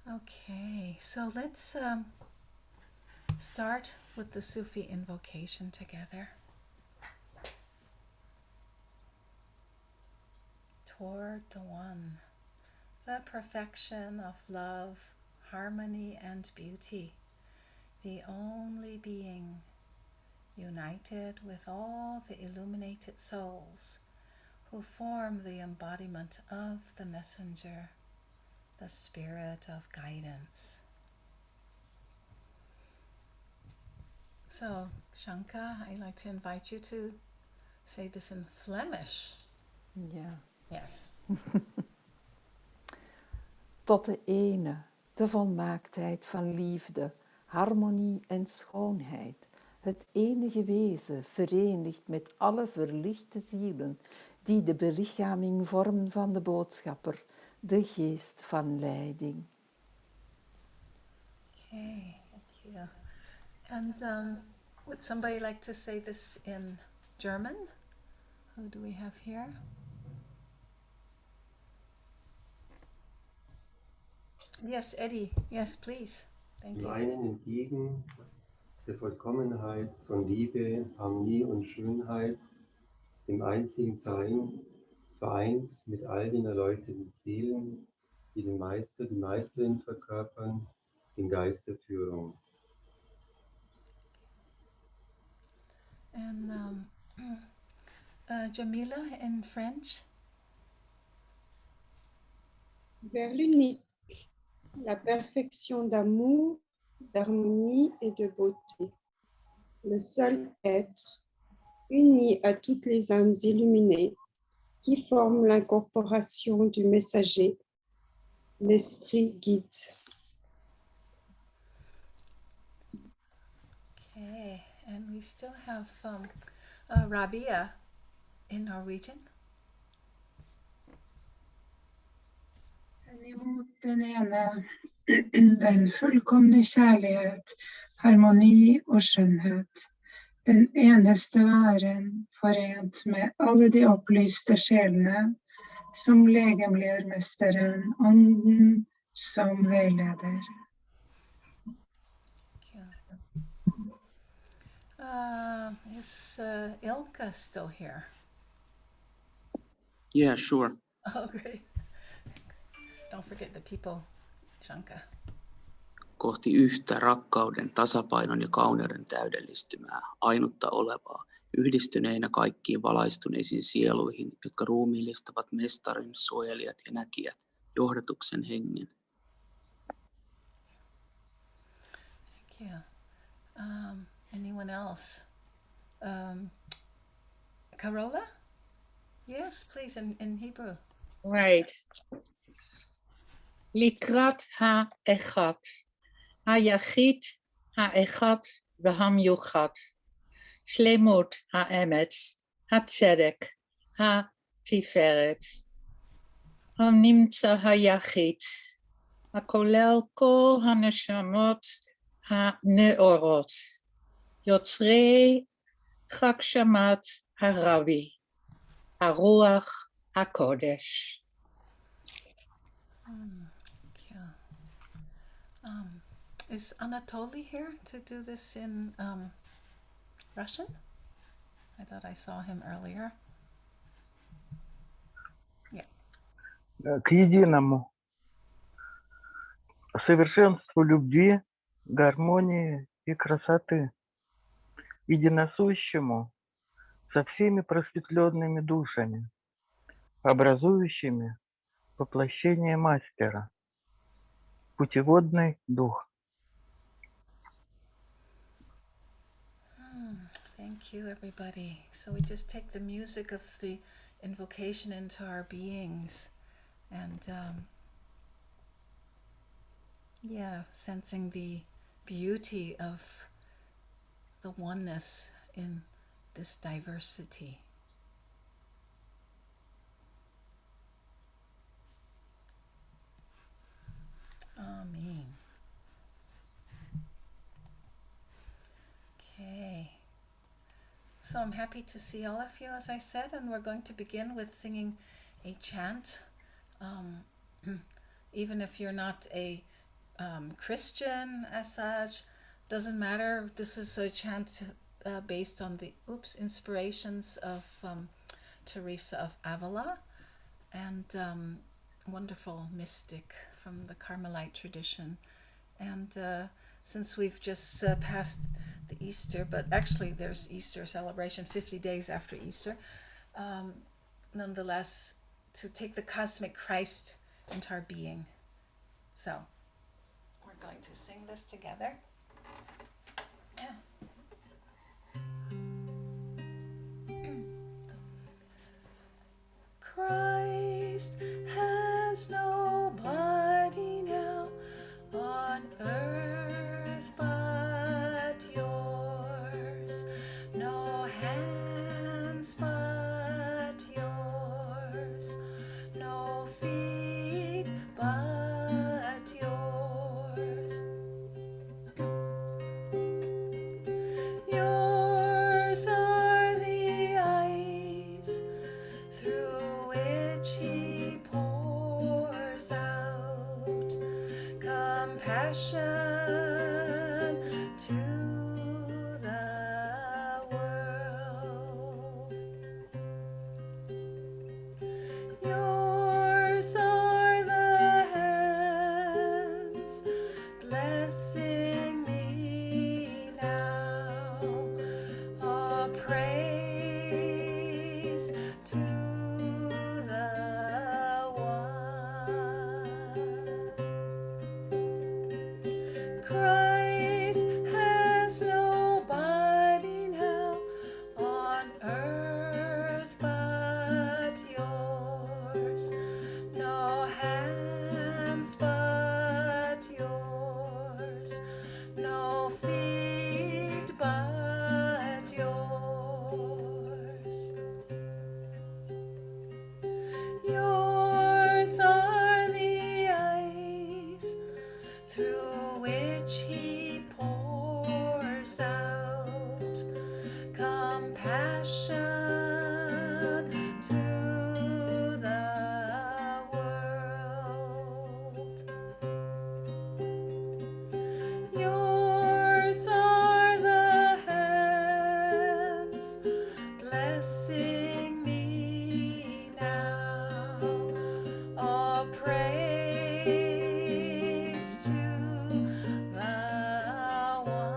Okay, so let's start with the Sufi invocation together. Toward the One, the perfection of love, harmony, and beauty, the only being, united with all the illuminated souls who form the embodiment of the messenger, the spirit of guidance. So, Shanka, I'd like to invite you to say this in Flemish. Ja. Yes. Tot de ene, de volmaaktheid van liefde, harmonie en schoonheid, het enige wezen verenigd met alle verlichte zielen die de belichaming vormen van de boodschapper, de geest van leiding. Okay, thank you. And would somebody like to say this in German? Who do we have here? Yes, Eddie. Yes, please. Thank Dem you. einen entgegen der Vollkommenheit von Liebe, Harmonie und Schönheit, dem einzigen Sein, vereint mit all den erleuchteten Seelen, die den Meister, die Meisterin verkörpern, den Geist der Führung. And Jamila in French. Vers l'unique, la perfection d'amour, d'harmonie et de beauté. Le seul être, uni à toutes les âmes illuminées, qui forment l'incorporation du messager, l'esprit guide. Okay, and we still have Rabia in Norwegian. Imot den ene, den fullkomne kjærlighet, harmoni og skjønnhet. Den eneste væren, forent med alle de opplyste sjelene, som legemliggjør mesteren, ånden som veileder. Is Ilka still here? Yeah, sure. Oh, great. Don't forget the people, Shanka. Kohti yhtä rakkauden, tasapainon ja kauneuden täydellistymää, ainutta olevaa, yhdistyneinä kaikkiin valaistuneisiin sieluihin, jotka ruumiillistavat mestarin, suojelijat ja näkijät, johdatuksen hengen. Thank you. Anyone else? Carola? Yes, please, in Hebrew. Right. Likrat ha-echad, ha-yachid ha-echad v'ham-yuchad, shlemut ha-emetz, ha-tzedek, ha-tiferet, ha-nimtza ha-yachid, ha-kolel kol ha-neshamot ha-neorot, yotzrei chakshamat ha-ravi, ha-ruach ha-kodesh. Thank you. Is Anatoly here to do this in Russian? I thought I saw him earlier. Yeah. К единому совершенству любви, гармонии и красоты, единосущему со всеми просветленными душами, образующими воплощение мастера, путеводный дух. Thank you, everybody. So we just take the music of the invocation into our beings and sensing the beauty of the oneness in this diversity. Amen. Okay. So I'm happy to see all of you, as I said, and we're going to begin with singing a chant. Even if you're not a Christian as such. Doesn't matter. This is a chant based on the inspirations of Teresa of Avila, and wonderful mystic from the Carmelite tradition. And since we've just passed the Easter, but actually there's Easter celebration 50 days after Easter, nonetheless, to take the cosmic Christ into our being. So we're going to sing this together. Yeah. Christ has no body now on earth but yours, no hands but yours, no feet but yours. Yours are the eyes through which he pours out compassion to the world. Yours are the hands blessing me now. All praise to the one. Christ has no body now on earth but yours, no hands but yours, no feet but yours. Yours are the eyes through which he pours out compassion to the world. Yours are the hands blessing me now. All praise to the one.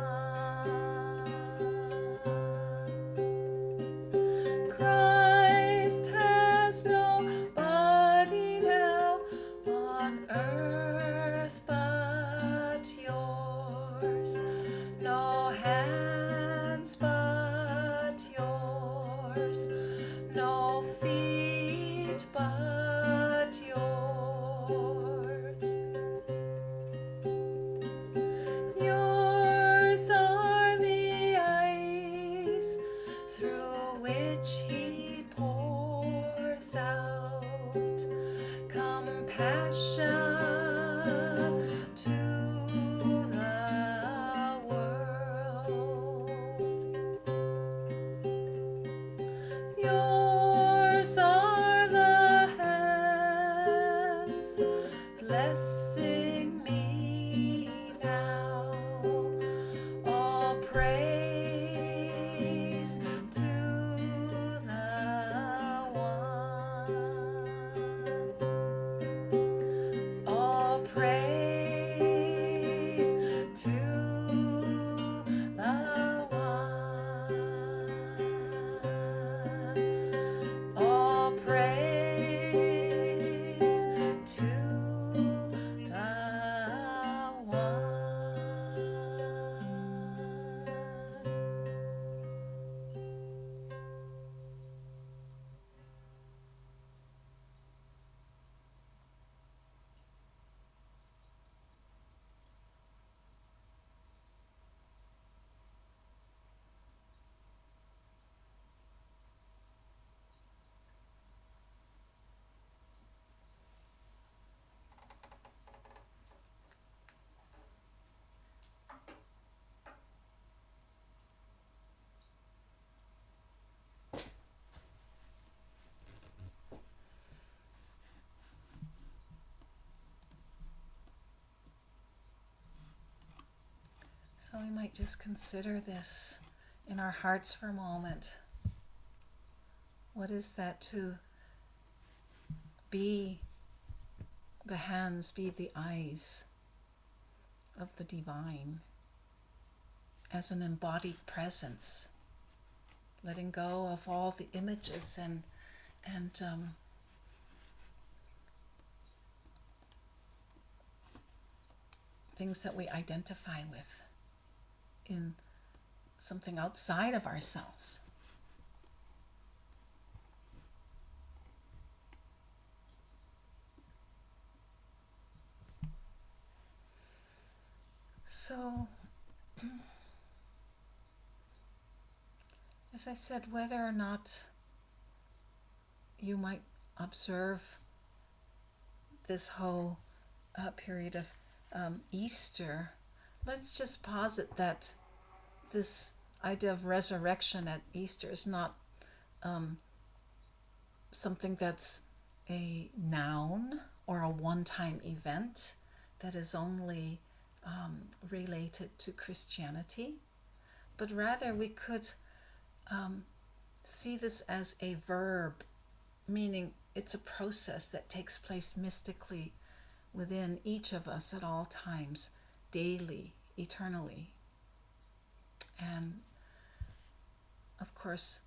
Christ has no body now on earth but yours, no hands but yours, no feet but yours. Yours are the eyes through which he pours out compassion to the world. Yours are the hands blessing me now. All praise to the one. All praise to the one. All praise to the So we might just consider this in our hearts for a moment. What is that to be the hands, be the eyes of the divine as an embodied presence, letting go of all the images and things that we identify with in something outside of ourselves. So, as I said, whether or not you might observe this whole period of Easter, let's just posit that this idea of resurrection at Easter is not something that's a noun or a one-time event that is only related to Christianity, but rather we could see this as a verb, meaning it's a process that takes place mystically within each of us at all times, daily, eternally. And of course,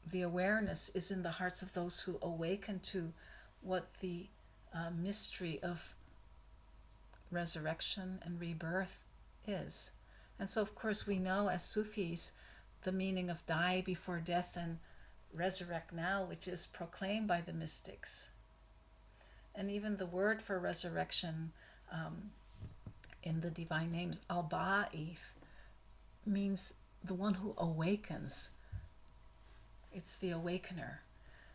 the awareness is in the hearts of those who awaken to what the mystery of resurrection and rebirth is. And so, of course, we know as Sufis the meaning of die before death and resurrect now, which is proclaimed by the mystics. And even the word for resurrection in the divine names, Al-Ba'ith, means the one who awakens. It's the awakener.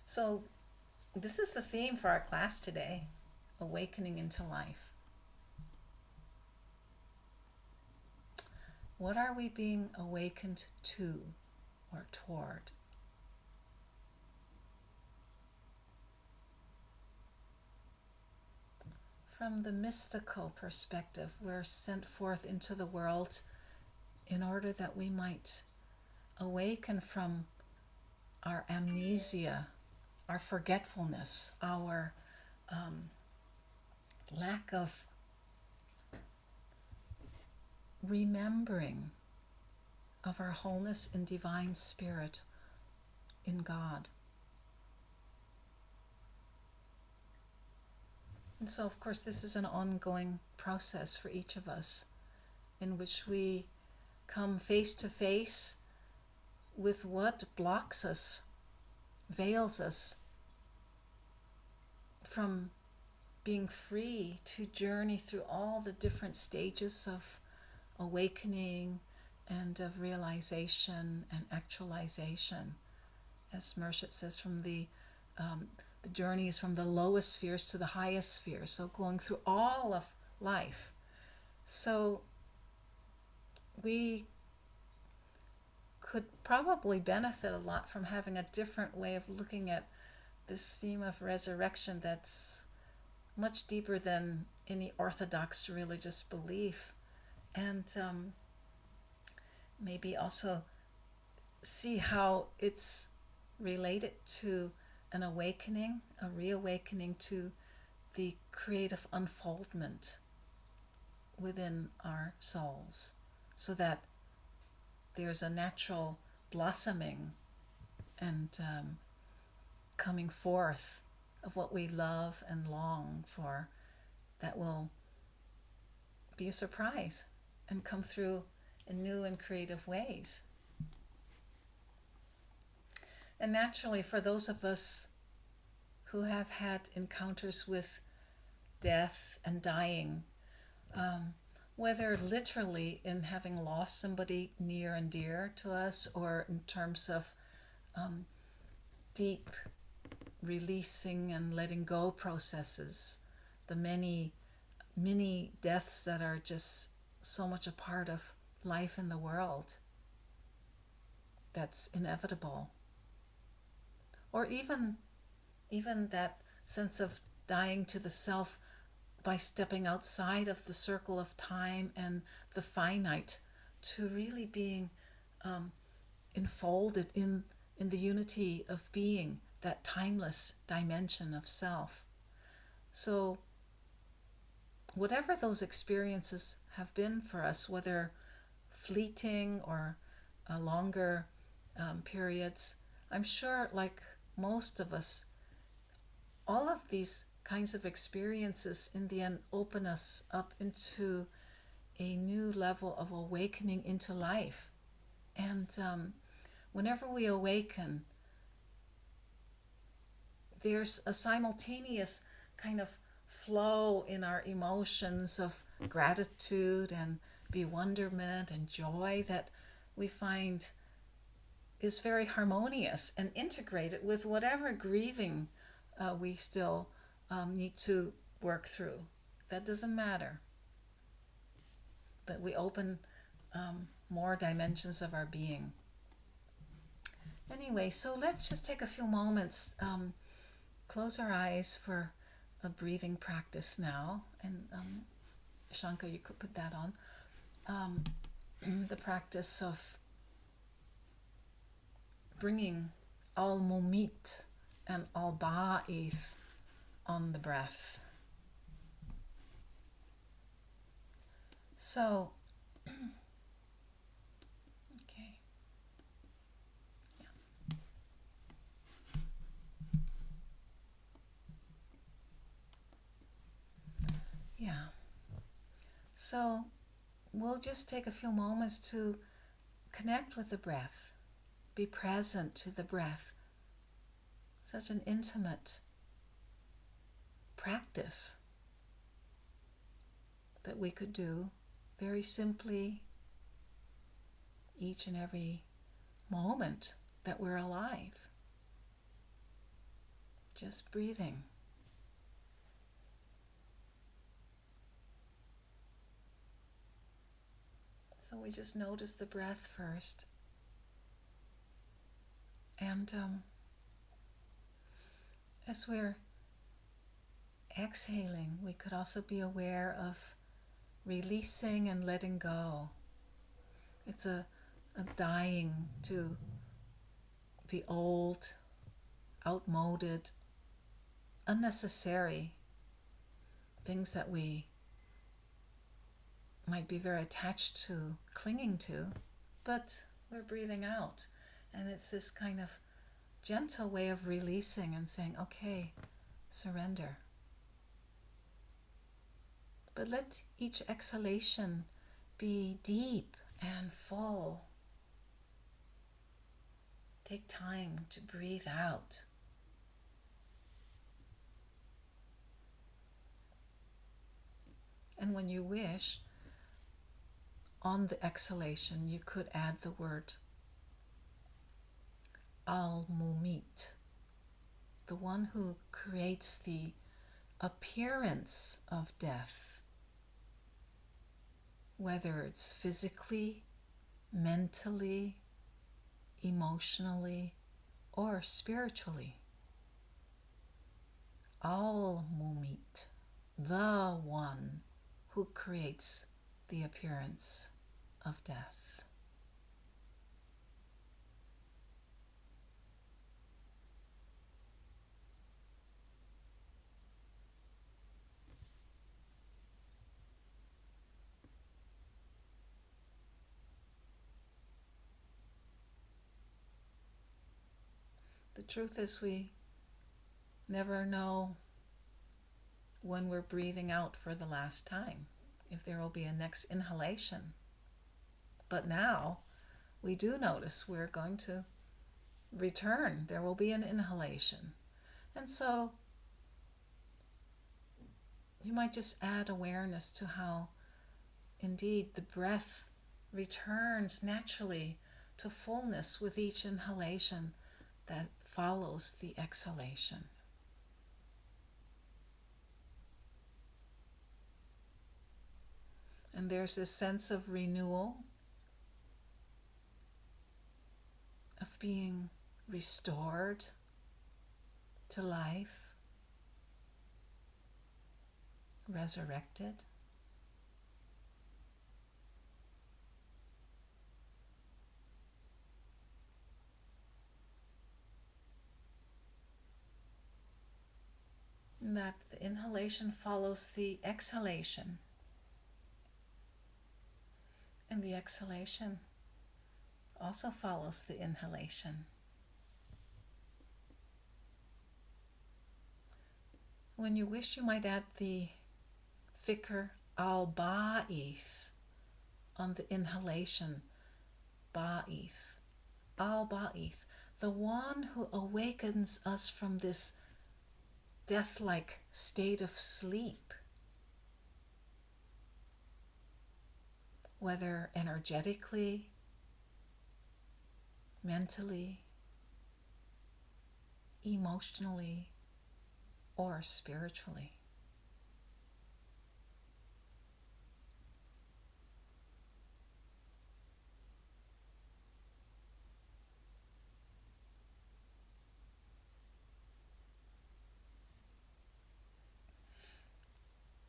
So this is the theme for our class today, awakening into life. What are we being awakened to or toward? From the mystical perspective, we're sent forth into the world in order that we might awaken from our amnesia, our forgetfulness, our lack of remembering of our wholeness in divine spirit in God. And so, of course, this is an ongoing process for each of us in which we come face to face with what blocks us, veils us from being free to journey through all the different stages of awakening and of realization and actualization. As Mershit says, from the journey is from the lowest spheres to the highest spheres, so going through all of life. So we could probably benefit a lot from having a different way of looking at this theme of resurrection that's much deeper than any orthodox religious belief. And maybe also see how it's related to an awakening, a reawakening to the creative unfoldment within our souls, so that there's a natural blossoming and coming forth of what we love and long for that will be a surprise and come through in new and creative ways. And naturally, for those of us who have had encounters with death and dying, whether literally in having lost somebody near and dear to us, or in terms of deep releasing and letting go processes, the many deaths that are just so much a part of life in the world that's inevitable. Or even that sense of dying to the self by stepping outside of the circle of time and the finite to really being enfolded in the unity of being, that timeless dimension of self. So whatever those experiences have been for us, whether fleeting or longer periods, I'm sure, like most of us, all of these kinds of experiences in the end open us up into a new level of awakening into life. And whenever we awaken, there's a simultaneous kind of flow in our emotions of gratitude and bewilderment and joy that we find is very harmonious and integrated with whatever grieving we still need to work through. That doesn't matter. But we open more dimensions of our being. Anyway, so let's just take a few moments, close our eyes for a breathing practice now. And Shanka, you could put that on. The practice of bringing al mumit and al ba'ith on the breath. So, okay. Yeah. So, we'll just take a few moments to connect with the breath, be present to the breath. Such an intimate practice that we could do very simply each and every moment that we're alive. Just breathing. So we just notice the breath first. And as we're exhaling, we could also be aware of releasing and letting go. It's a dying to the old, outmoded, unnecessary things that we might be very attached to, clinging to, but we're breathing out. And it's this kind of gentle way of releasing and saying, okay, surrender. But let each exhalation be deep and full. Take time to breathe out. And when you wish, on the exhalation, you could add the word al-mumit, the one who creates the appearance of death, whether it's physically, mentally, emotionally, or spiritually. Al-mumit, the one who creates the appearance of death. The truth is, we never know when we're breathing out for the last time, if there will be a next inhalation. But now we do notice we're going to return. There will be an inhalation. And so you might just add awareness to how indeed the breath returns naturally to fullness with each inhalation that follows the exhalation. And there's this sense of renewal, of being restored to life, resurrected. And that the inhalation follows the exhalation, and the exhalation also follows the inhalation. When you wish, you might add the fikr al-ba'ith on the inhalation, ba'ith, al-ba'ith, the one who awakens us from this death-like state of sleep, whether energetically, mentally, emotionally, or spiritually.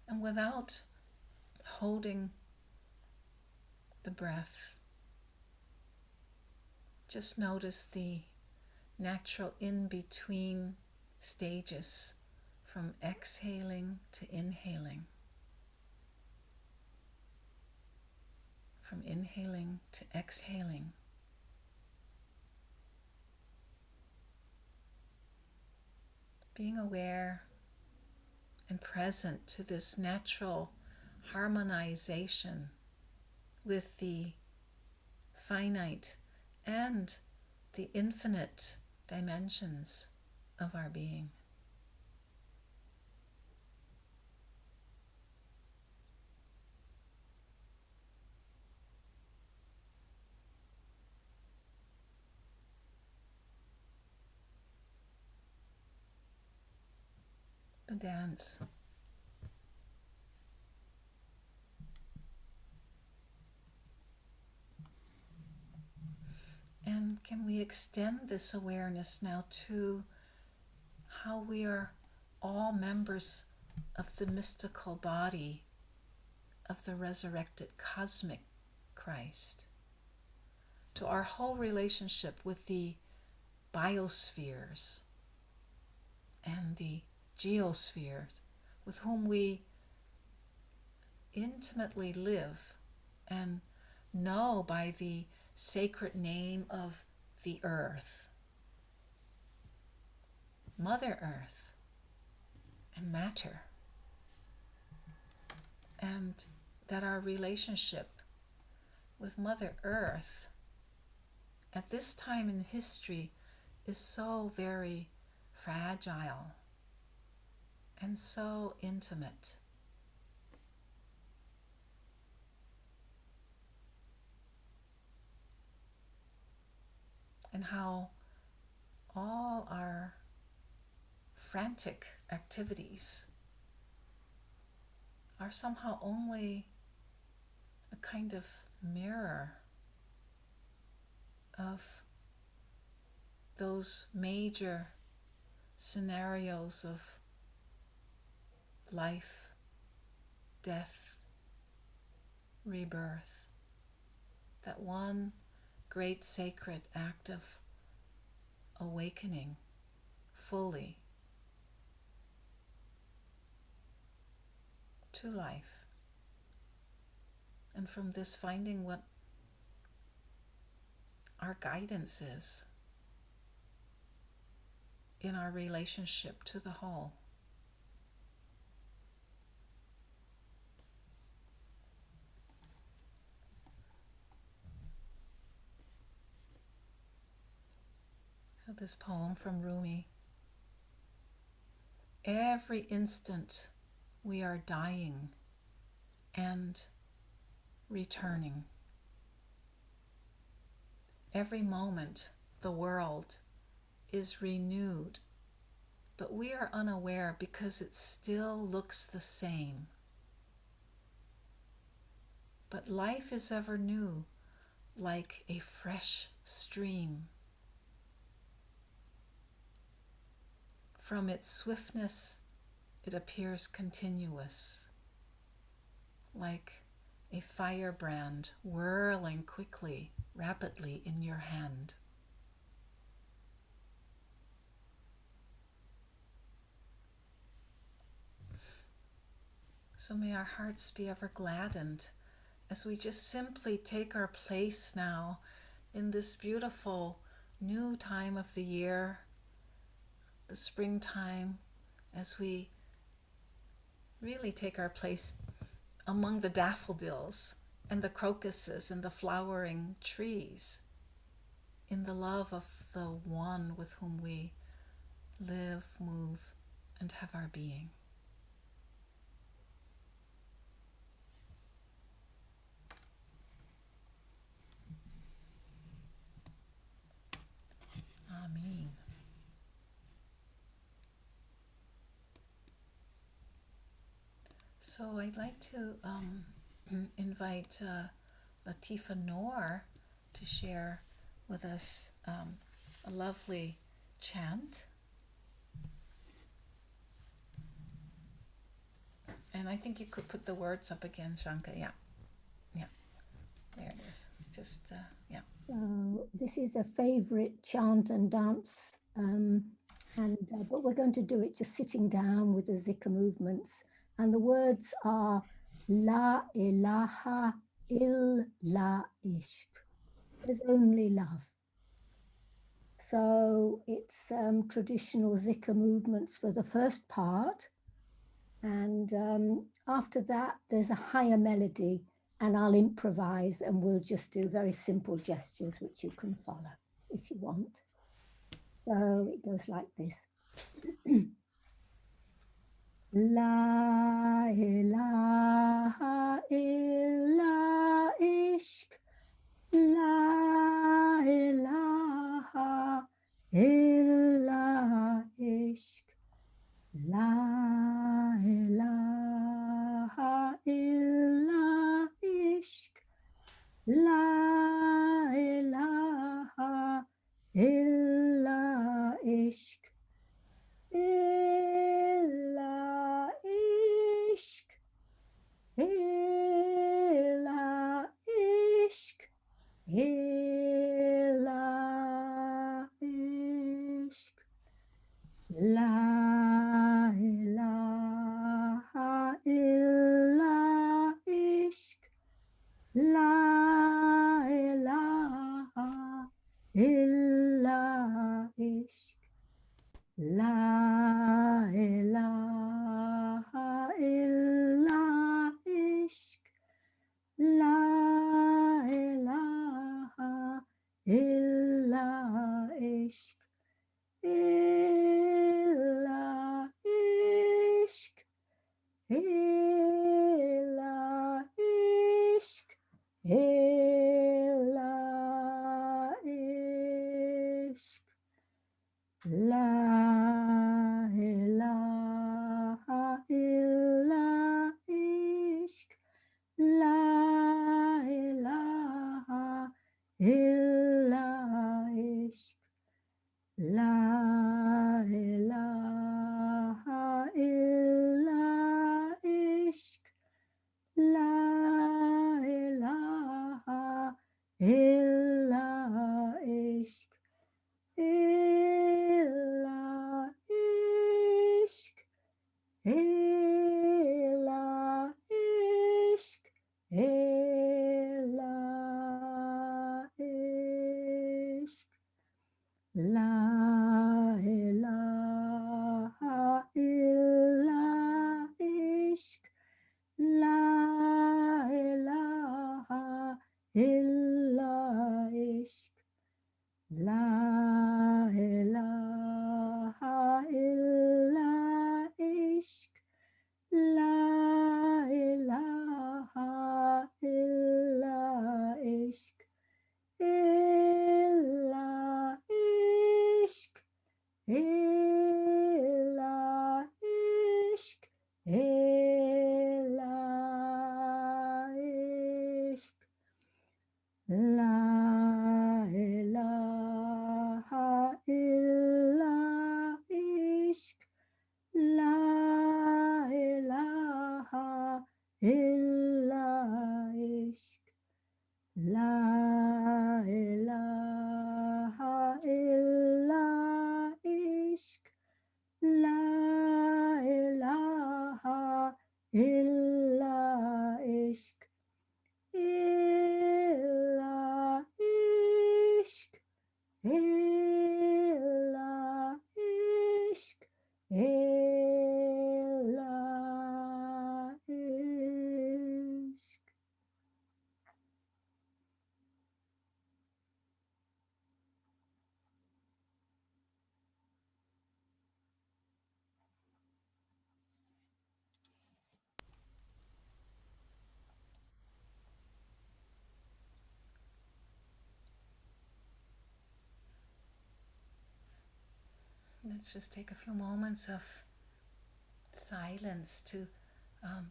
And without holding the breath, just notice the natural in-between stages from exhaling to inhaling, from inhaling to exhaling. Being aware and present to this natural harmonization with the finite and the infinite dimensions of our being. The dance. And can we extend this awareness now to how we are all members of the mystical body of the resurrected cosmic Christ, to our whole relationship with the biospheres and the geospheres with whom we intimately live and know by the sacred name of the earth, Mother Earth, and matter, and that our relationship with Mother Earth at this time in history is so very fragile and so intimate. And how all our frantic activities are somehow only a kind of mirror of those major scenarios of life, death, rebirth, that one great sacred act of awakening fully to life. And from this, finding what our guidance is in our relationship to the whole. So this poem from Rumi: every instant we are dying and returning. Every moment the world is renewed, but we are unaware because it still looks the same. But life is ever new, like a fresh stream. From its swiftness, it appears continuous. like a firebrand whirling quickly, rapidly in your hand. So may our hearts be ever gladdened as we just simply take our place now in this beautiful new time of the year, the springtime, as we really take our place among the daffodils and the crocuses and the flowering trees, in the love of the one with whom we live, move, and have our being. Amen. So I'd like to invite Latifa Noor to share with us a lovely chant. And I think you could put the words up again, Shanka. Yeah. There it is. Just, yeah. This is a favorite chant and dance, but we're going to do it just sitting down with the zikr movements. And the words are La ilaha illa ishq. There's only love. So it's traditional zikr movements for the first part. And after that, there's a higher melody, and I'll improvise, and we'll just do very simple gestures, which you can follow if you want. So it goes like this. La ilaha illa ishq. La ilaha illa ishq. La ilaha illa ishq. La ilaha illa ishq. Illa ishq. Illa ishq. Illa ishq. La ilaha illa ishq. La ilaha illa ishq. La ilaha illa ishq. La ilaha illa ishq. Illa ishq. Illa ishq. Illa ishq. La ilaha illa ishq. La ilaha illa ishq. La ilaha illa ishq. La ilaha illa ishq. Illa ishq. Illa ishq. Illa ishq. La ilaha illa ishq. La ilaha illa ishq. La ilaha illa ishq. La ilaha illa ishq. Illa ishq. Illa ishq. Illa ishq. La ilaha illa ishq. La ilaha illa ishq. La ilaha illa ishq. La ilaha illa ishq. Illa ishq. Illa ishq. Illa ishq. Let's just take a few moments of silence to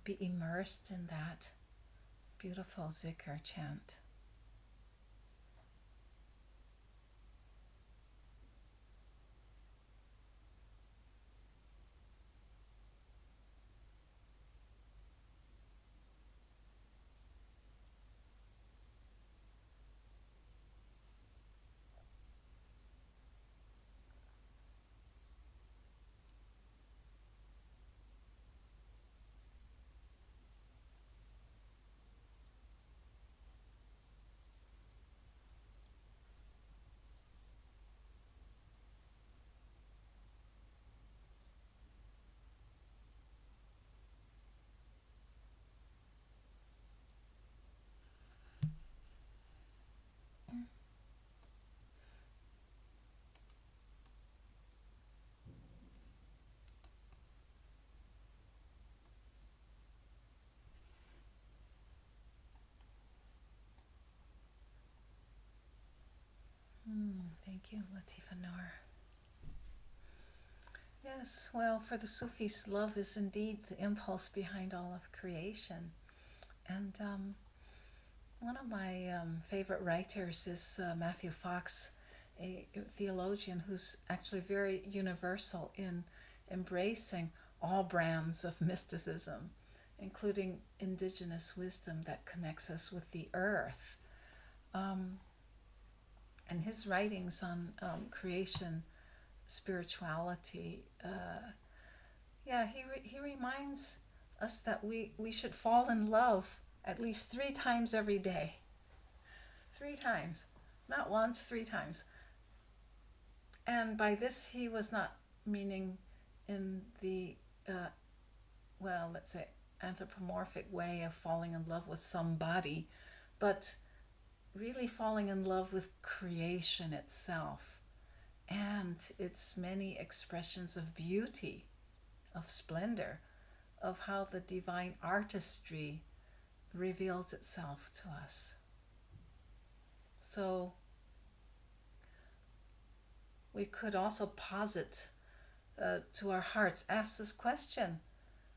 be immersed in that beautiful zikr chant. Thank you, Latifa Noor. Yes, well, for the Sufis, love is indeed the impulse behind all of creation. And one of my favorite writers is Matthew Fox, a theologian who's actually very universal in embracing all brands of mysticism, including indigenous wisdom that connects us with the earth. And his writings on creation, spirituality, he reminds us that we should fall in love at least 3 times every day. 3 times. Not once, 3 times. And by this, he was not meaning in the, let's say, anthropomorphic way of falling in love with somebody, but really falling in love with creation itself and its many expressions of beauty, of splendor, of how the divine artistry reveals itself to us. So we could also posit to our hearts, ask this question: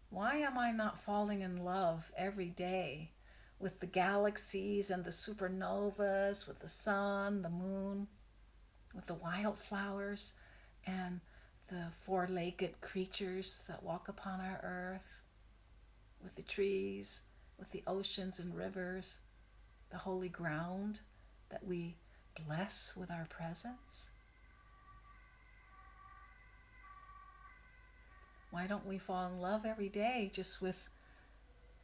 why am I not falling in love every day with the galaxies and the supernovas, with the sun, the moon, with the wildflowers and the 4-legged creatures that walk upon our earth, with the trees, with the oceans and rivers, the holy ground that we bless with our presence? Why don't we fall in love every day just with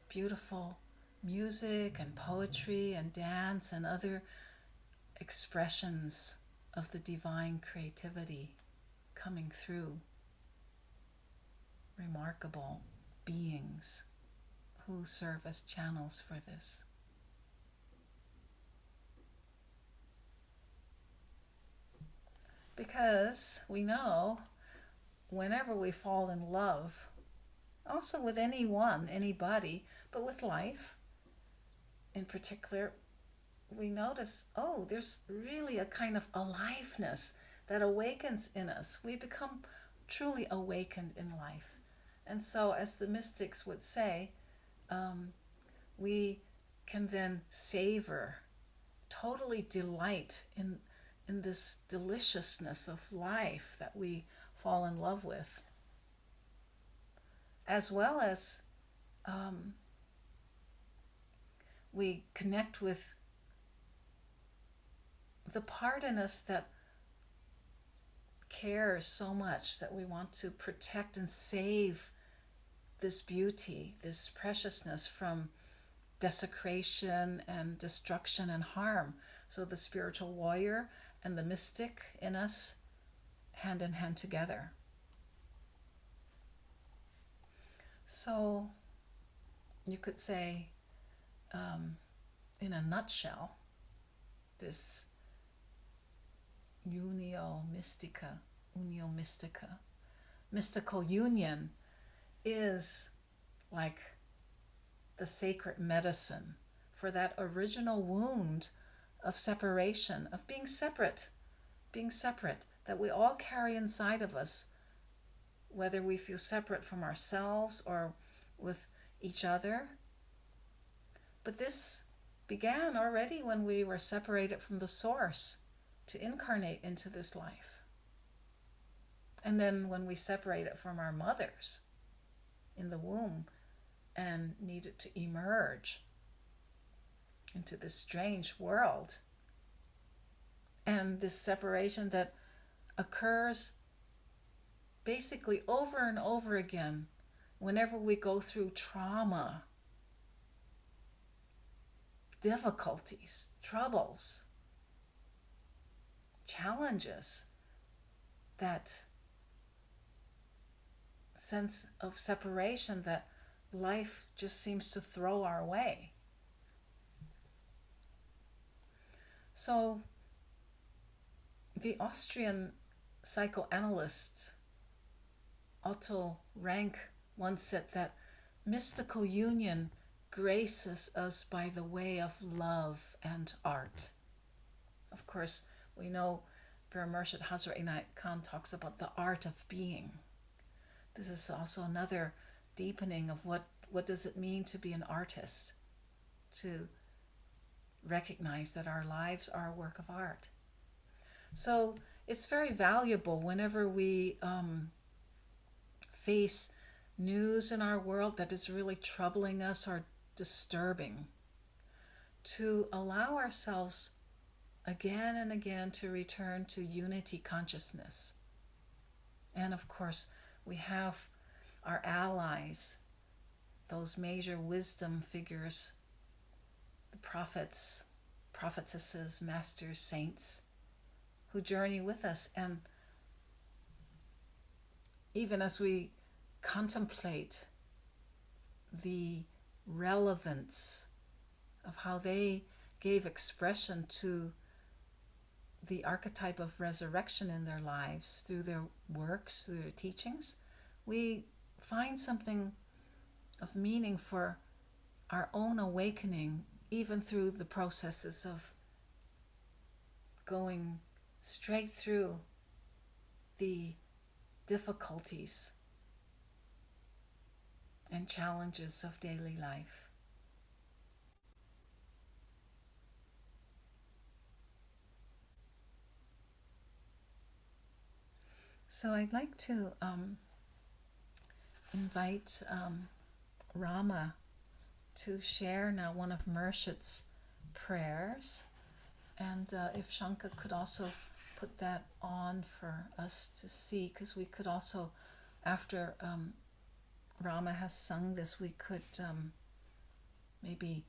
beautiful music and poetry and dance and other expressions of the divine creativity coming through remarkable beings who serve as channels for this? Because we know whenever we fall in love, also with anyone, anybody, but with life in particular, we notice, oh, there's really a kind of aliveness that awakens in us. We become truly awakened in life. And so, as the mystics would say, we can then savor, totally delight in this deliciousness of life that we fall in love with, as well as we connect with the part in us that cares so much, that we want to protect and save this beauty, this preciousness from desecration and destruction and harm. So the spiritual warrior and the mystic in us, hand in hand together. So you could say, in a nutshell, this unio mystica, mystical union is like the sacred medicine for that original wound of separation, of being separate, that we all carry inside of us, whether we feel separate from ourselves or with each other. But this began already when we were separated from the source to incarnate into this life. And then when we separated from our mothers in the womb and needed to emerge into this strange world. And this separation that occurs basically over and over again whenever we go through trauma, difficulties, troubles, challenges, that sense of separation that life just seems to throw our way. So the Austrian psychoanalyst Otto Rank once said that mystical union graces us by the way of love and art. Of course, we know Paramershet Hazrat Khan talks about the art of being. This is also another deepening of what does it mean to be an artist, to recognize that our lives are a work of art. So it's very valuable whenever we face news in our world that is really troubling us or disturbing, to allow ourselves again and again to return to unity consciousness. And of course, we have our allies, those major wisdom figures, the prophets, prophetesses, masters, saints, who journey with us. And even as we contemplate the relevance of how they gave expression to the archetype of resurrection in their lives through their works, through their teachings, we find something of meaning for our own awakening, even through the processes of going straight through the difficulties and challenges of daily life. So I'd like to invite Rama to share now one of Mershet's prayers. And if Shanka could also put that on for us to see, because we could also, after Rama has sung this, we could maybe,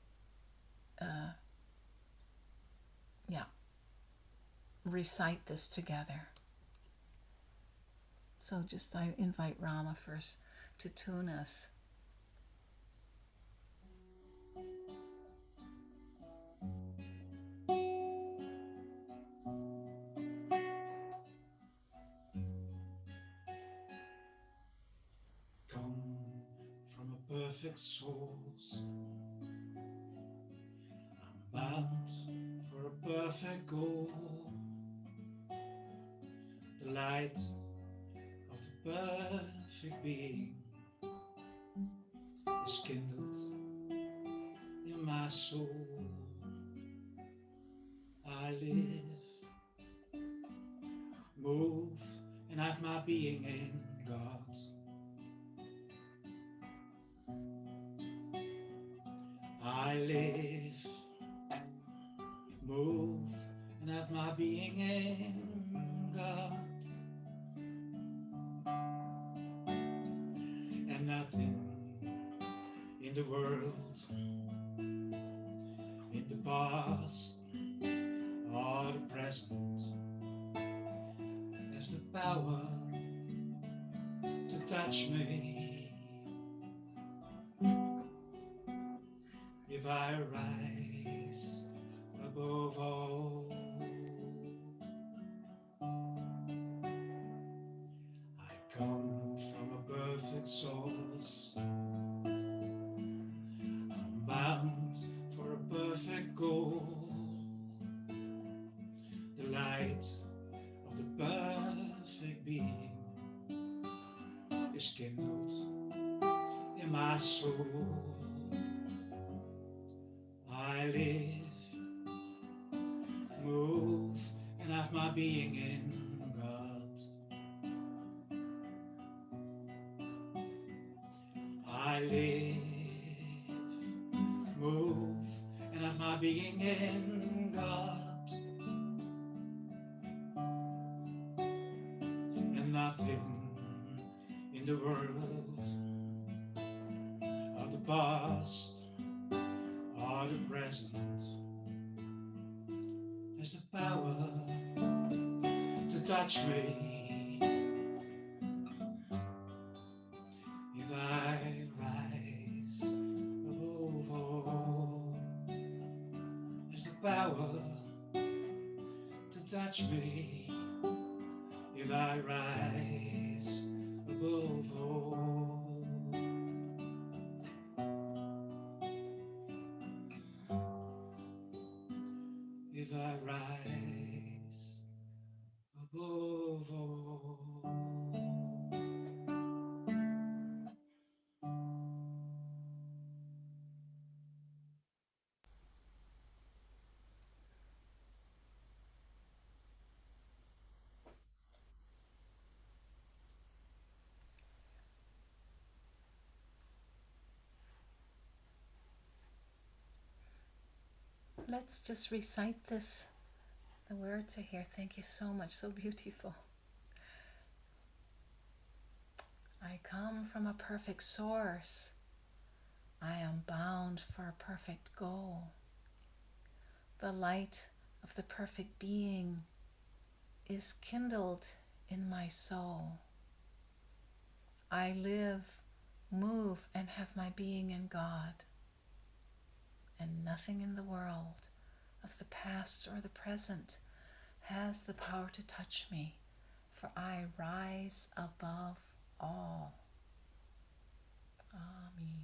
recite this together. So just I invite Rama first to tune us. Come from a perfect source. I'm bound for a perfect goal. The light of the perfect being is kindled in my soul. I live, move, and have my being in God. I live, being in God, and nothing in the world, in the past or the present, has the power to touch me. If I rise above all, I come from a perfect source. I'm bound for a perfect goal. The light of the perfect being is kindled in my soul. I live, move, and have my being in God. I live, move, and have my being in God. And nothing in the world of the past or the present has the power to touch me. If I rise above all, has the power to touch me. If I rise above all, if I rise above all. Let's just recite this. The words are here. Thank you so much. So beautiful. I come from a perfect source. I am bound for a perfect goal. The light of the perfect being is kindled in my soul. I live, move, and have my being in God. And nothing in the world of the past or the present has the power to touch me, for I rise above all. Amen.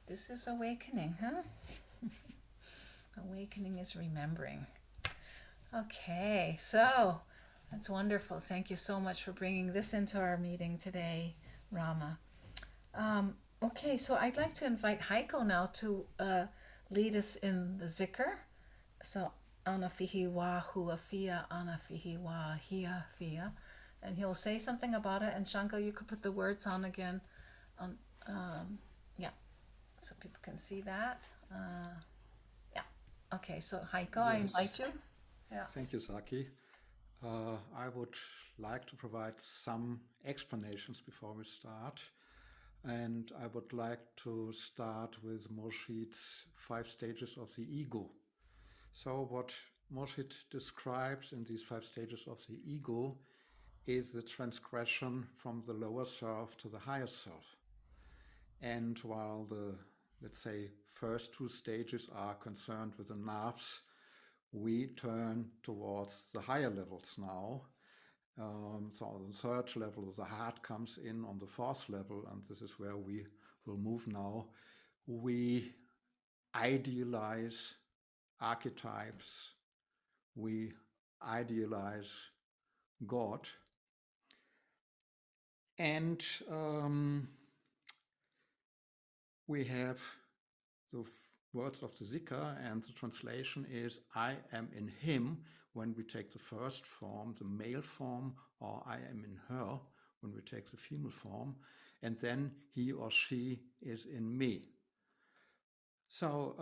This is awakening, huh? Awakening is remembering. Okay, so that's wonderful. Thank you so much for bringing this into our meeting today, Rama. Okay, so I'd like to invite Heiko now to lead us in the zikr. So, anafihi wa huafia, anafihi wa hiafia. And he'll say something about it. And Shanka, you could put the words on again. Yeah, so people can see that. Yeah. Okay, so Heiko, I Yes. invite you. Yeah. Thank you, Saki. I would like to provide some explanations before we start. And I would like to start with Murshid's 5 stages of the ego. So what Murshid describes in these 5 stages of the ego is the transgression from the lower self to the higher self. And while the, let's say, first 2 stages are concerned with the nerves, we turn towards the higher levels now. So on the 3rd level, the heart comes in on the 4th level, and this is where we will move now. We idealize archetypes, we idealize God. And we have the words of the Zikr, and the translation is I am in him when we take the first form, the male form, or I am in her when we take the female form, and then he or she is in me. So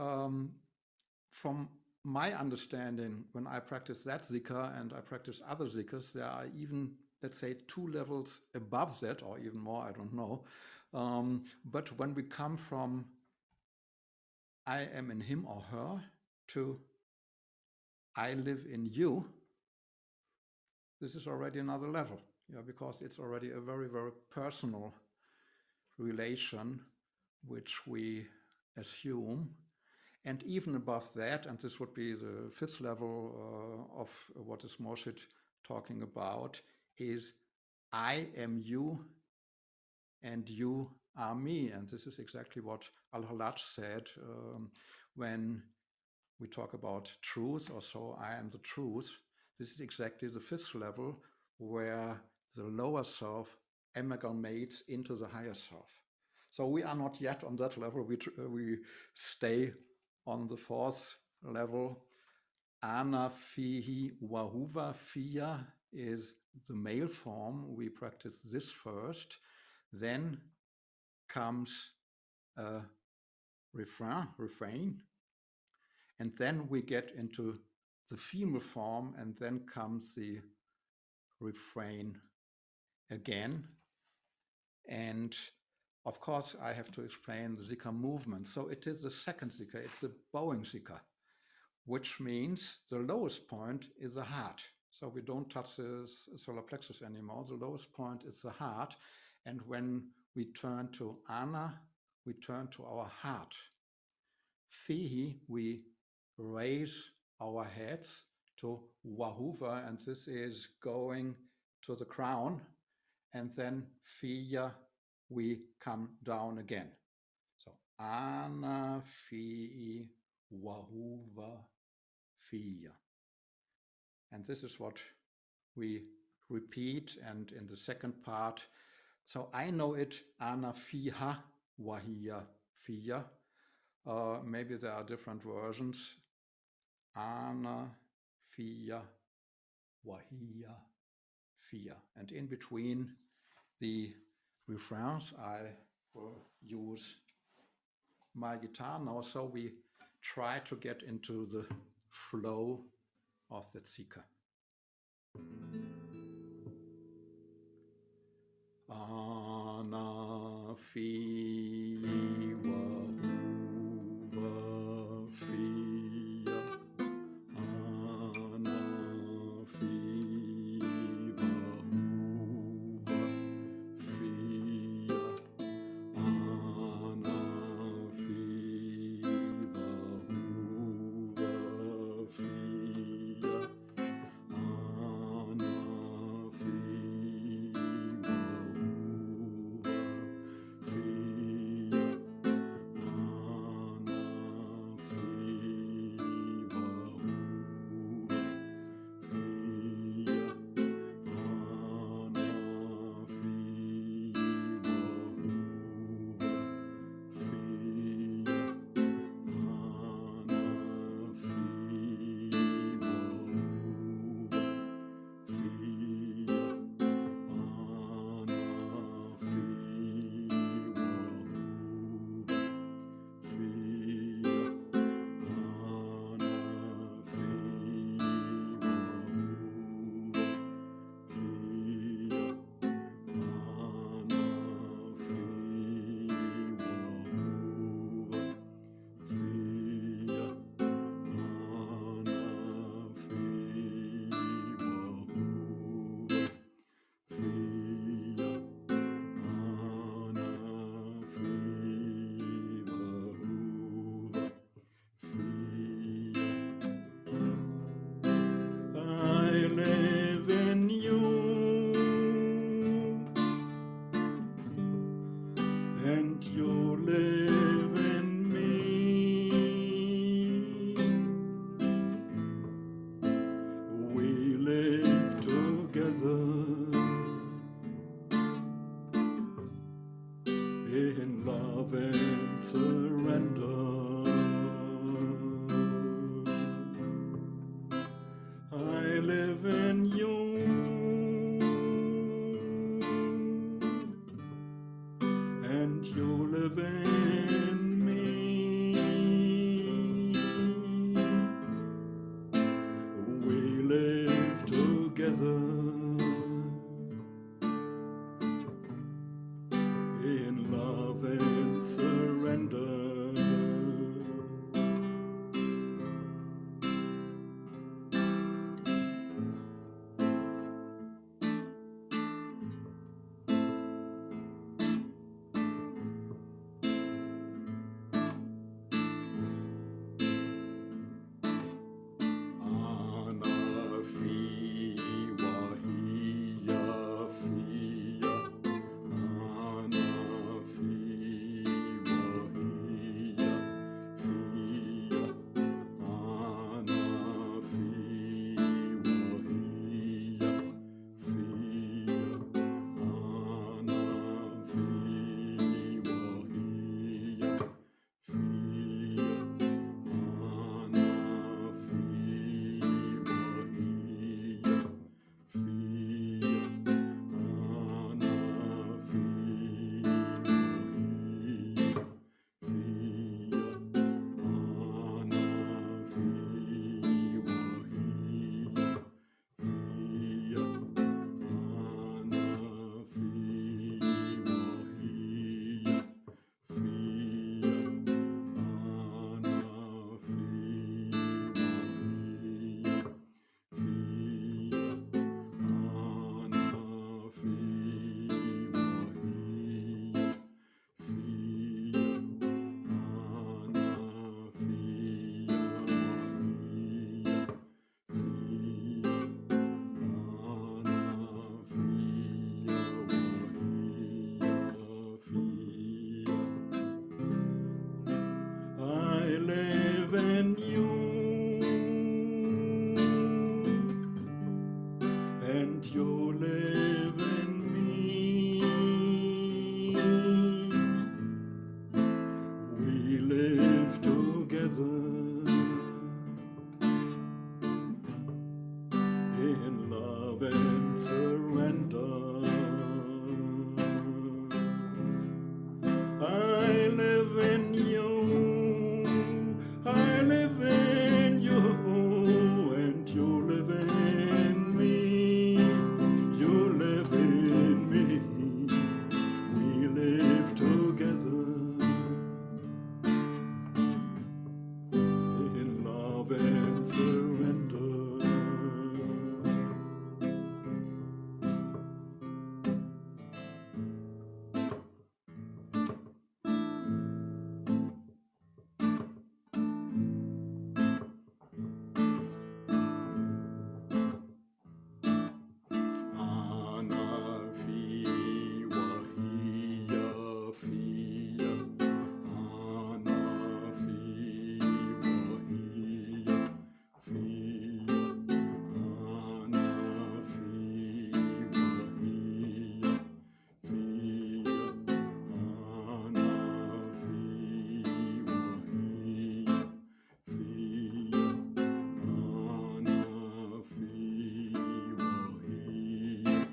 from my understanding, when I practice that Zikr and I practice other Zikrs, there are even, let's say, 2 levels above that, or even more, I don't know. But when we come from I am in him or her to I live in you, this is already another level, because it's already a very, very personal relation which we assume. And even above that, and this would be the 5th level of what is Morshid talking about, is I am you and you are me. And this is exactly what Al-Halaj said when we talk about truth, or so I am the truth. This is exactly the 5th level where the lower self amalgamates into the higher self. So we are not yet on that level. We stay on the 4th level. Ana fihi wahuva fia is the male form. We practice this first. Then comes a refrain. And then we get into the female form, and then comes the refrain again. And of course, I have to explain the Zikr movement. So it is the second Zikr, it's the bowing Zikr, which means the lowest point is the heart. So we don't touch the solar plexus anymore. The lowest point is the heart. And when we turn to Ana, we turn to our heart. Fihi, we raise our heads to Wahuva, and this is going to the crown. And then Fiya, we come down again. So Ana Fi Wahuva Fiya. And this is what we repeat. And in the second part, so I know it, Ana Fiha Wahiya Fiya. Maybe there are different versions. Ana Fiya Wahiya Fiya. And in between the refrains, I will use my guitar now, so we try to get into the flow of the Zikr. Ana fi wahuva fiya. Ana fi wahuva fiya. Ana fi wahuva fiya. Ana fi wahuva fiya. I live in you, and you live in me. We live together in love and surrender. I live in you, I live in you, and you live in me. You live in me. We live together in love and surrender. Ana fi wahia fia, ana fi wahia fia, ana fi wahia fia, ana fi wahia fia, ana fi wahia.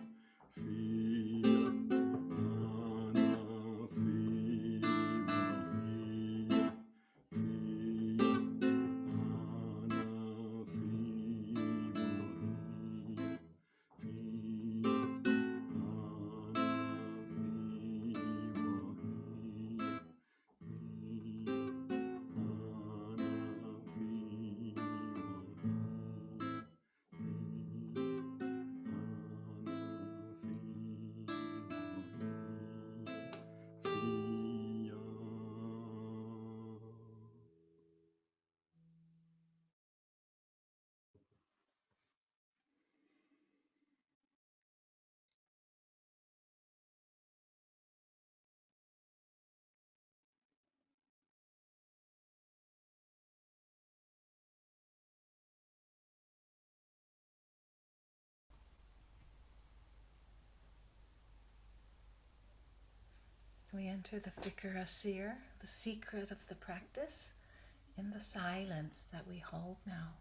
We enter the Fikr Asir, the secret of the practice, in the silence that we hold now.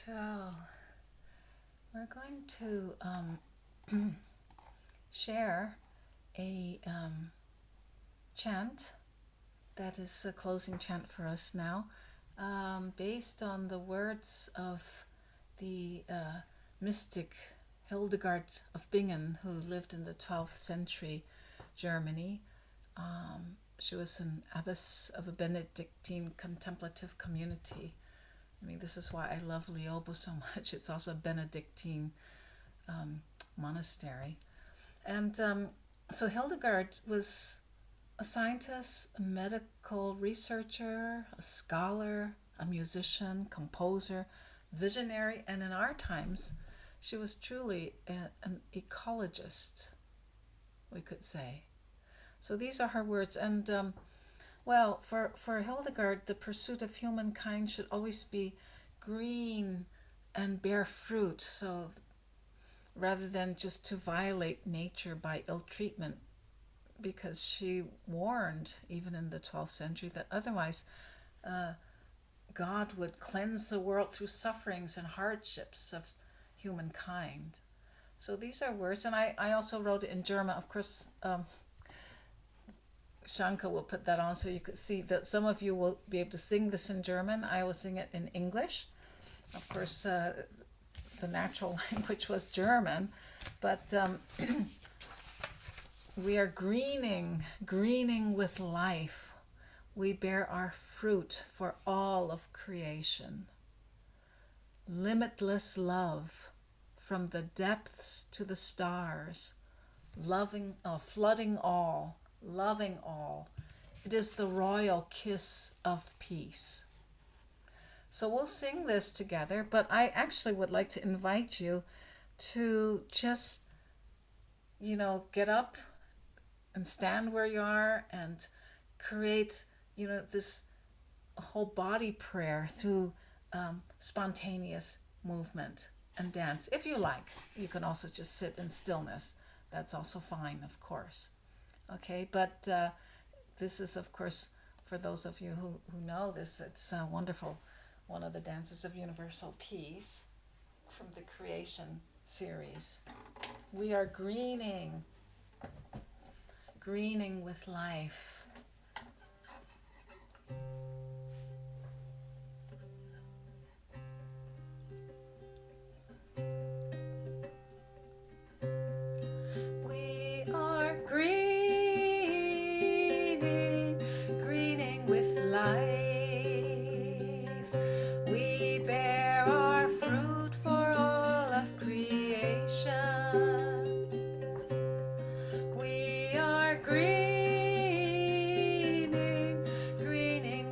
So we're going to share a chant that is a closing chant for us now, based on the words of the mystic Hildegard of Bingen, who lived in the 12th century Germany. She was an abbess of a Benedictine contemplative community. I mean, this is why I love Leobo so much. It's also a Benedictine monastery. And so Hildegard was a scientist, a medical researcher, a scholar, a musician, composer, visionary, and in our times, she was truly an ecologist, we could say. So these are her words. And well, for Hildegard, the pursuit of humankind should always be green and bear fruit. So rather than just to violate nature by ill treatment, because she warned, even in the 12th century, that otherwise God would cleanse the world through sufferings and hardships of humankind. So these are words, and I also wrote it in German. Of course, Shanka will put that on so you could see that some of you will be able to sing this in German. I will sing it in English. Of course, the natural language was German, but we are greening with life. We bear our fruit for all of creation. Limitless love from the depths to the stars, flooding all, loving all. It is the royal kiss of peace. So we'll sing this together, but I actually would like to invite you to just, get up and stand where you are and create, this whole body prayer through spontaneous movement and dance. If you like, you can also just sit in stillness. That's also fine, of course. Okay, but this is, of course, for those of you who know this, it's wonderful. One of the dances of universal peace from the creation series. We are greening with life. We are greening with life. We bear our fruit for all of creation. We are greening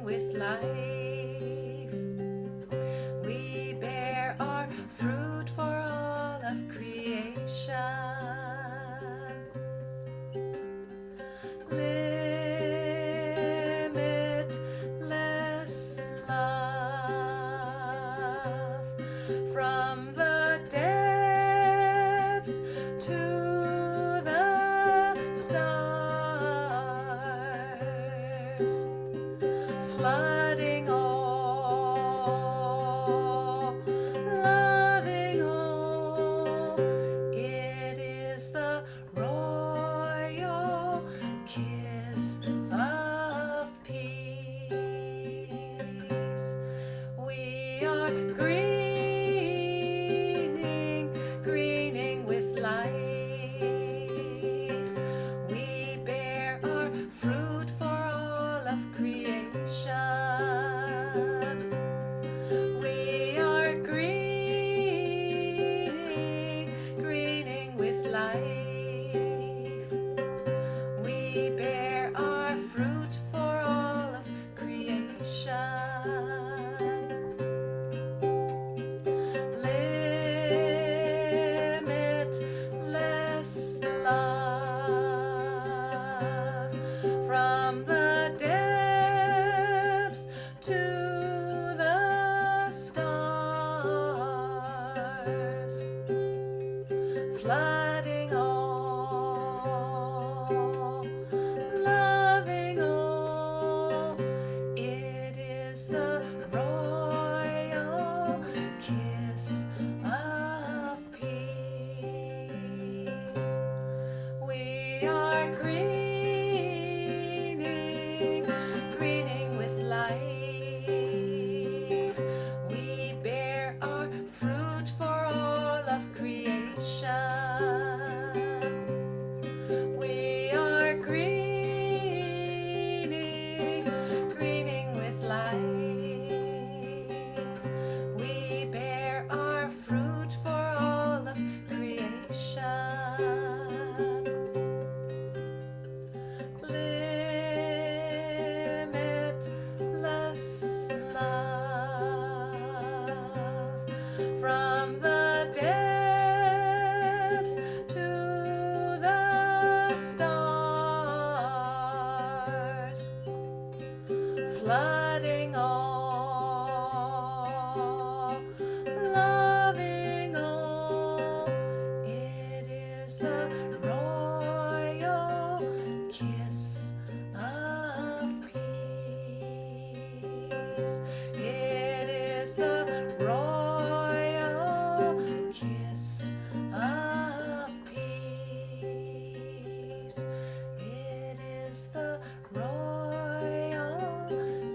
with life. We bear our fruit for all of creation. Limitless love from the depths to the stars, flooding all, loving all. It is the royal kiss of peace. We are greening with life. We bear our fruit for all of creation. We are greening with life. We bear our fruit for all of creation. depths to the stars, flooding all, loving all. It is the royal kiss of peace. It is the royal kiss of peace. It is the royal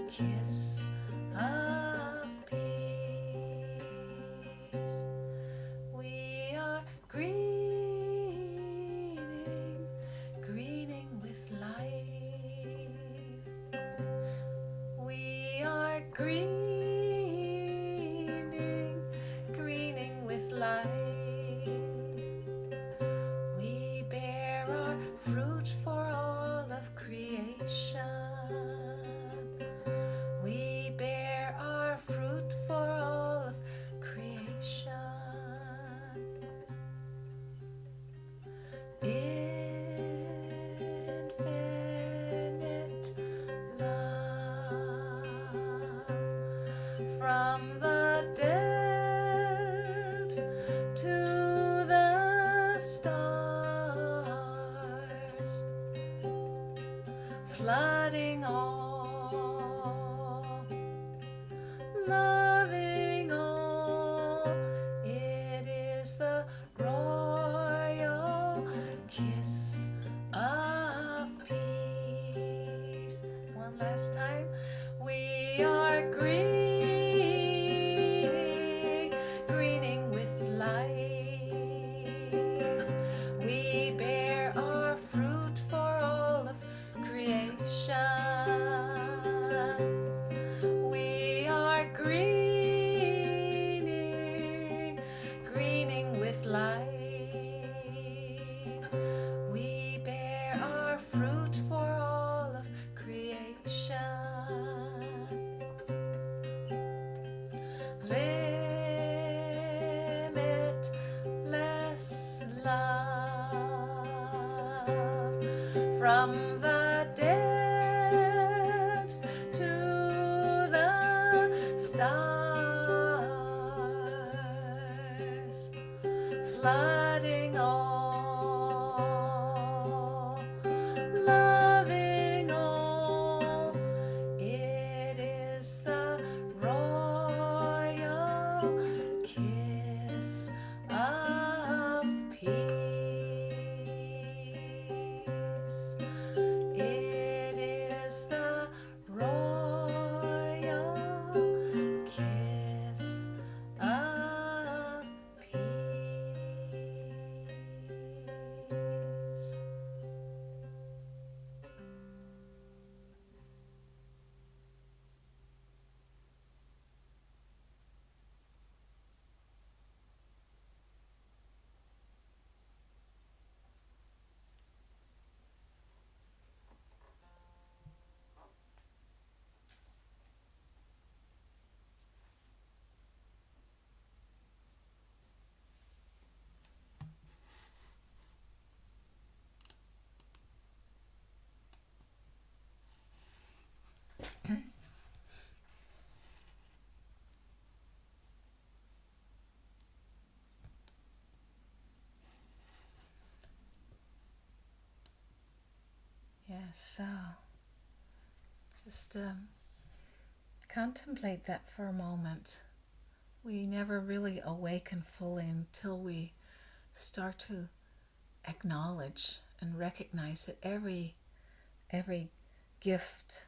kiss of peace. We are greening with life. We are greening with life. We bear our fruit for all of creation. We bear our fruit for all of creation. Infinite love from the depths to the stars, flooding all, loving all. It is the royal kiss of peace. One last time. We are greening with life. We bear our fruit for all of creation. We are greening with life. We bear our fruit for all of creation. Limitless love from the depths to the stars, flooding all, loving all. It is the royal kiss of peace. It is the royal kiss of peace. Yes, so just contemplate that for a moment. We never really awaken fully until we start to acknowledge and recognize that every gift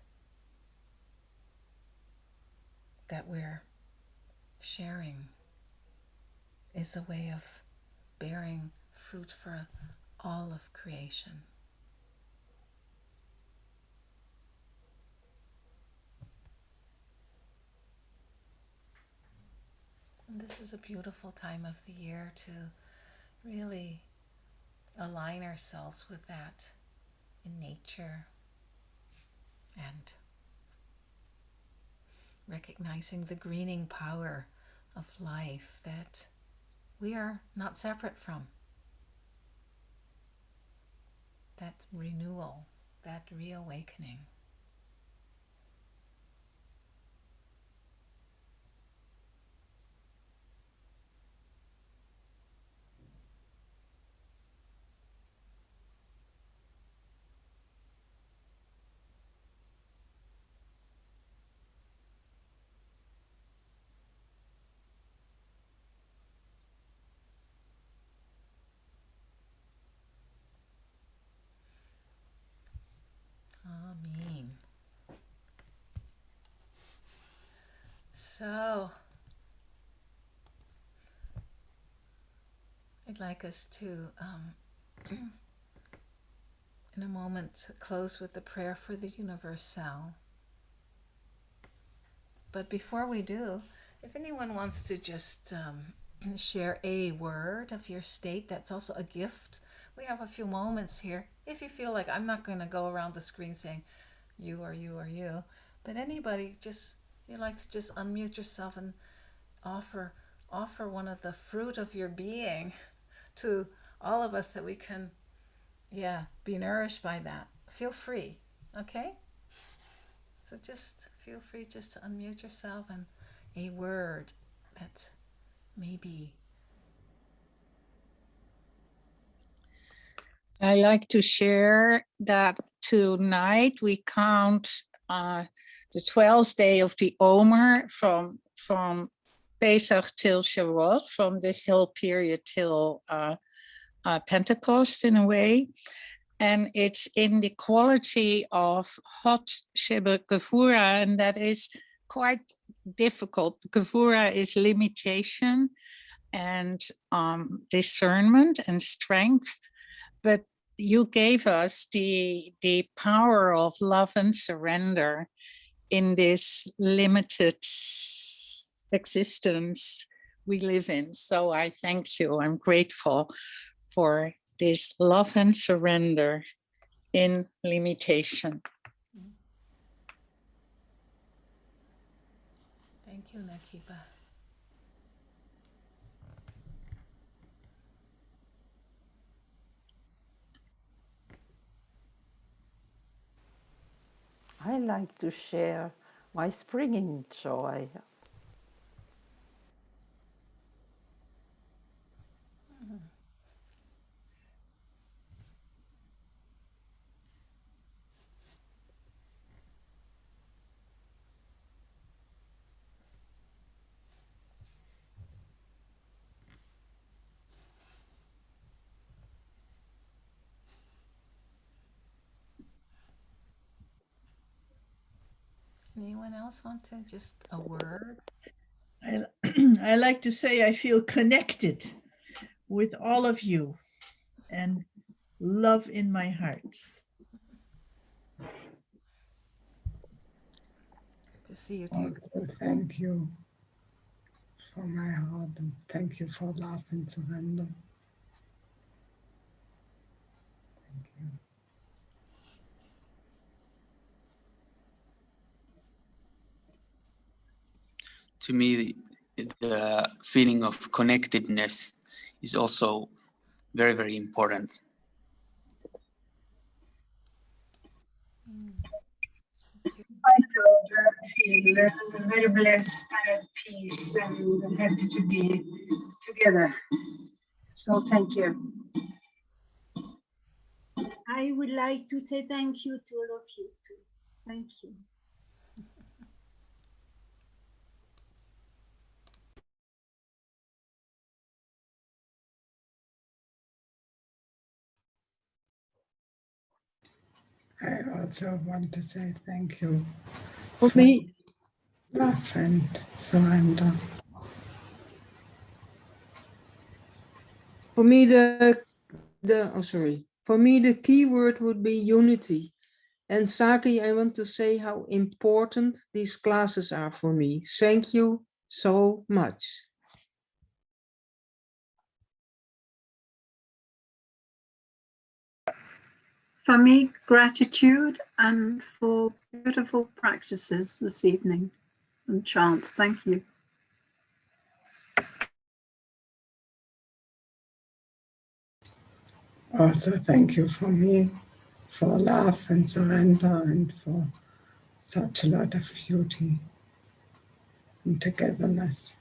that we're sharing is a way of bearing fruit for all of creation. And this is a beautiful time of the year to really align ourselves with that in nature and recognizing the greening power of life, that we are not separate from. That renewal, that reawakening. Amen. So, I'd like us to, in a moment, close with the prayer for the universal. But before we do, if anyone wants to just share a word of your state, that's also a gift. We have a few moments here. If you feel like, I'm not going to go around the screen saying you or you or you, but anybody, just you'd like to just unmute yourself and offer one of the fruit of your being to all of us, that we can, be nourished by that. Feel free, okay? So just feel free just to unmute yourself and a word that maybe. I like to share that tonight we count the 12th day of the Omer from Pesach till Shavuot, from this whole period till Pentecost in a way. And it's in the quality of hot Sheba Gevura, and that is quite difficult. Gevura is limitation and discernment and strength, but you gave us the power of love and surrender in this limited existence we live in. So I thank you. I'm grateful for this love and surrender in limitation. Thank you, Nakiba. I like to share my springing joy. Anyone else want to just a word? I like to say I feel connected with all of you and love in my heart. Good to see you too. Also, thank you for my heart, and thank you for love and surrender. Thank you. To me, the feeling of connectedness is also very, very important. I feel very blessed and at peace and happy to be together. So thank you. I would like to say thank you to all of you too. Thank you. I also want to say thank you For me, love and surrender. for me, For me, the key word would be unity. And Saki, I want to say how important these classes are for me. Thank you so much. For me, gratitude, and for beautiful practices this evening and chant. Thank you. Also, thank you for me, for love and surrender, and for such a lot of beauty and togetherness.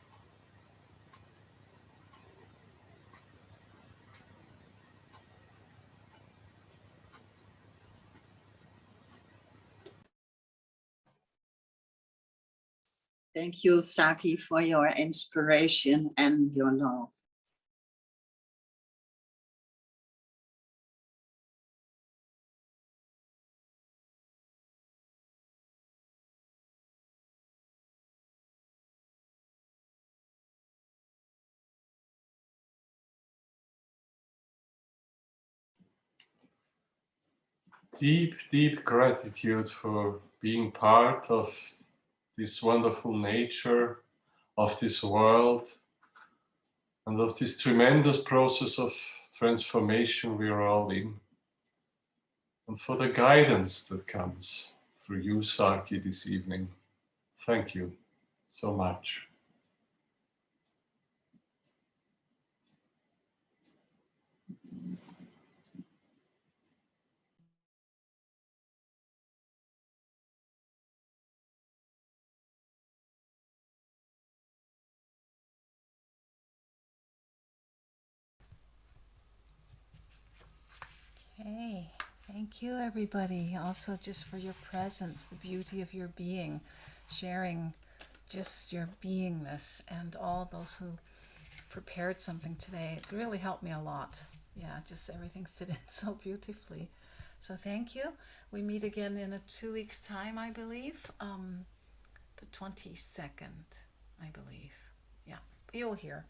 Thank you, Saki, for your inspiration and your love. Deep, deep gratitude for being part of this wonderful nature, of this world, and of this tremendous process of transformation we are all in. And for the guidance that comes through you, Saki, this evening. Thank you so much. Okay, thank you everybody. Also just for your presence, the beauty of your being, sharing just your beingness, and all those who prepared something today. It really helped me a lot. Yeah, just everything fit in so beautifully. So thank you. We meet again in 2 weeks' time, I believe. The 22nd, I believe. Yeah, you'll hear.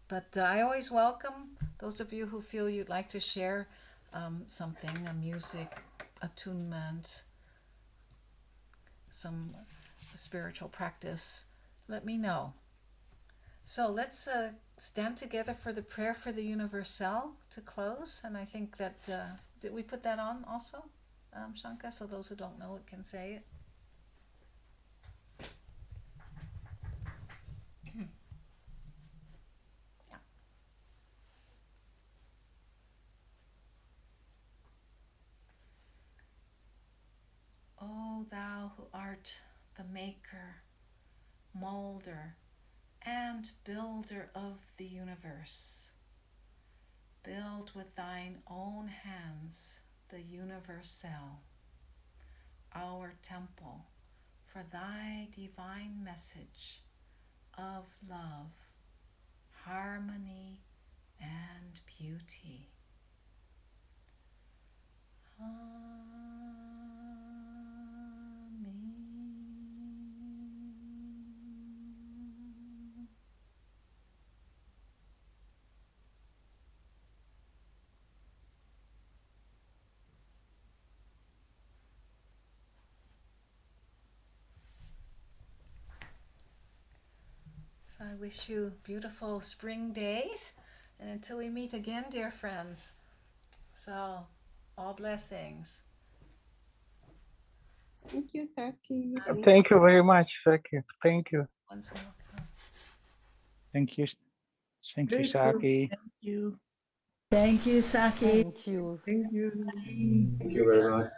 But I always welcome those of you who feel you'd like to share something, a music, attunement, some spiritual practice. Let me know. So let's stand together for the prayer for the universal to close. And I think that, did we put that on also, Shanka? So those who don't know it can say it. O thou who art the maker, molder, and builder of the universe, build with thine own hands the universal, our temple, for thy divine message of love, harmony, and beauty. So I wish you beautiful spring days, and until we meet again, dear friends. So, all blessings. Thank you, Saki. Thank you very much, Saki. Thank you. Once more. Thank you. Thank you, Very good. Saki. Thank you. Thank you, Saki. Thank you. Thank you. Thank you very much.